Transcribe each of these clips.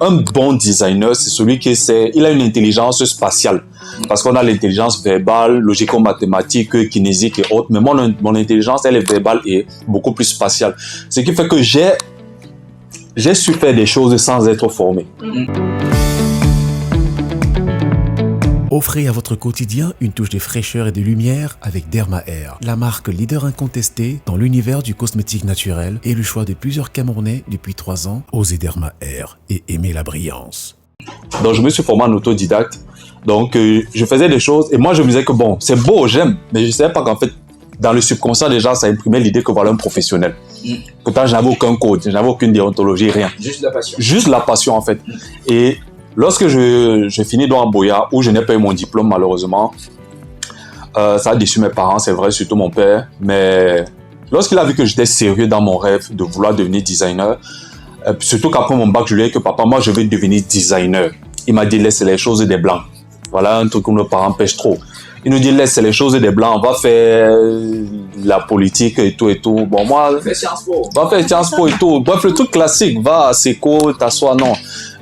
un bon designer, c'est celui il a une intelligence spatiale. Parce qu'on a l'intelligence verbale, logico-mathématique, kinésique et autres. Mais mon intelligence, elle est verbale et beaucoup plus spatiale. Ce qui fait que j'ai su faire des choses sans être formé. Offrez à votre quotidien une touche de fraîcheur et de lumière avec Derma Air, la marque leader incontestée dans l'univers du cosmétique naturel et le choix de plusieurs Camerounais depuis 3 ans. Osez Derma Air et aimez la brillance. Donc je me suis formé en autodidacte. Donc je faisais des choses et moi je me disais que bon, c'est beau, j'aime, mais je ne savais pas qu'en fait, dans le subconscient déjà, ça imprimait l'idée que voilà un professionnel. Pourtant, je n'avais aucun code, je n'avais aucune déontologie, rien. Juste la passion. Juste la passion en fait. Et lorsque je finis dans Boya, où je n'ai pas eu mon diplôme malheureusement, ça a déçu mes parents, c'est vrai, surtout mon père. Mais lorsqu'il a vu que j'étais sérieux dans mon rêve de vouloir devenir designer, surtout qu'après mon bac, je lui ai dit que papa, moi je veux devenir designer. Il m'a dit laisse les choses des blancs. Voilà un truc que nos parents pêchent trop. Il nous dit laisse les choses des blancs, on va faire la politique et tout et tout. Bon moi, Fais Sciences Po. Va faire Sciences Po et tout. Bref, le truc classique, va à Seco, t'assois, non.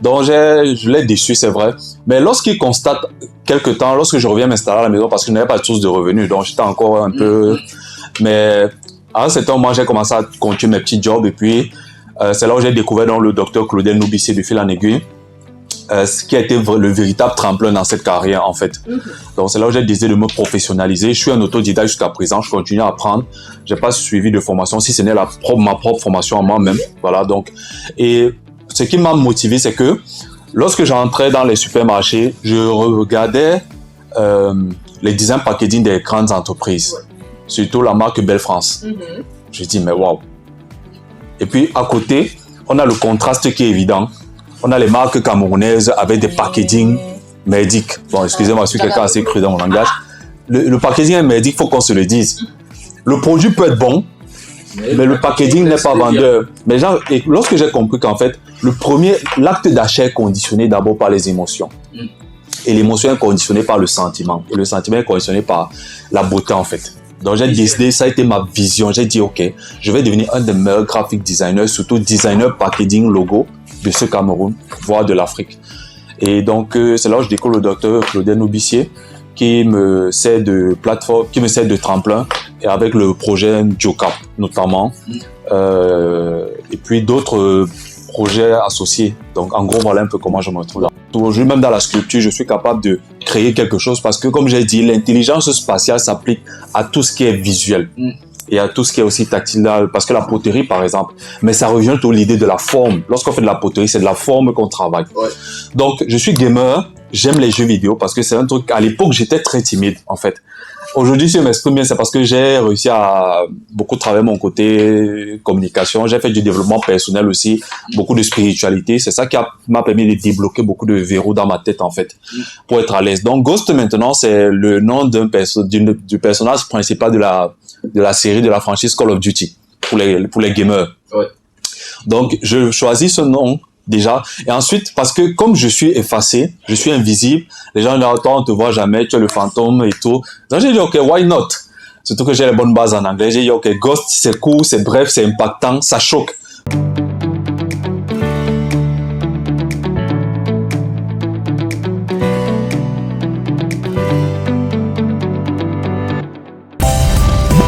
Donc je l'ai déçu, c'est vrai. Mais lorsqu'il constate quelques temps, lorsque je reviens m'installer à la maison parce que je n'avais pas de source de revenus, donc j'étais encore un peu. Mais à un certain moment, j'ai commencé à continuer mes petits jobs et puis c'est là où j'ai découvert donc, le docteur Claudel Noubissier de fil en aiguille. Ce qui a été le véritable tremplin dans cette carrière en fait. Donc c'est là où j'ai décidé de me professionnaliser. Je suis un autodidacte jusqu'à présent, je continue à apprendre. J'ai pas suivi de formation, si ce n'est ma propre formation à moi-même. Voilà donc. Et ce qui m'a motivé, c'est que lorsque j'entrais dans les supermarchés, je regardais les design packaging des grandes entreprises, surtout la marque Belle France. Je dis mais waouh. Et puis à côté, on a le contraste qui est évident. On a les marques camerounaises avec des packaging merdiques. Bon, excusez-moi, je suis quelqu'un assez cru dans mon langage. Le packaging est merdique, il faut qu'on se le dise. Le produit peut être bon, mais le packaging n'est pas vendeur. Mais et lorsque j'ai compris qu'en fait, l'acte d'achat est conditionné d'abord par les émotions. Et l'émotion est conditionnée par le sentiment. Et le sentiment est conditionné par la beauté, en fait. Donc j'ai décidé, ça a été ma vision. J'ai dit, ok, je vais devenir un des meilleurs graphic designers, surtout designer packaging logo de ce Cameroun, voire de l'Afrique. Et donc c'est là où je découvre le docteur Claudel Noubissier qui me sert de plateforme, qui me sert de tremplin, et avec le projet Jocap notamment, et puis d'autres projets associés. Donc en gros, voilà un peu comment je me retrouve là. Aujourd'hui, même dans la sculpture, je suis capable de créer quelque chose parce que, comme j'ai dit, l'intelligence spatiale s'applique à tout ce qui est visuel. Et à tout ce qui est aussi tactile, parce que la poterie par exemple, mais ça revient toujours à l'idée de la forme. Lorsqu'on fait de la poterie, c'est de la forme qu'on travaille. Donc je suis gamer, j'aime les jeux vidéo parce que c'est un truc, à l'époque j'étais très timide en fait. Aujourd'hui si je m'exprime bien, c'est parce que j'ai réussi à beaucoup travailler mon côté communication, j'ai fait du développement personnel aussi, beaucoup de spiritualité, c'est ça qui m'a permis de débloquer beaucoup de verrous dans ma tête en fait, pour être à l'aise. Donc Ghost maintenant c'est le nom du personnage principal de la série, de la franchise Call of Duty, pour les gamers. Donc, je choisis ce nom, déjà. Et ensuite, parce que comme je suis effacé, je suis invisible, les gens disent, toi, on te voit jamais, tu es le fantôme et tout. Donc, j'ai dit, ok, why not? Surtout que j'ai les bonnes bases en anglais. J'ai dit, ok, Ghost, c'est court, c'est bref, c'est impactant, ça choque.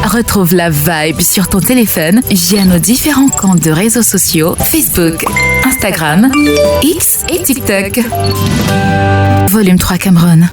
Retrouve la vibe sur ton téléphone via nos différents comptes de réseaux sociaux Facebook, Instagram, X et TikTok. Volume 3 Cameroun.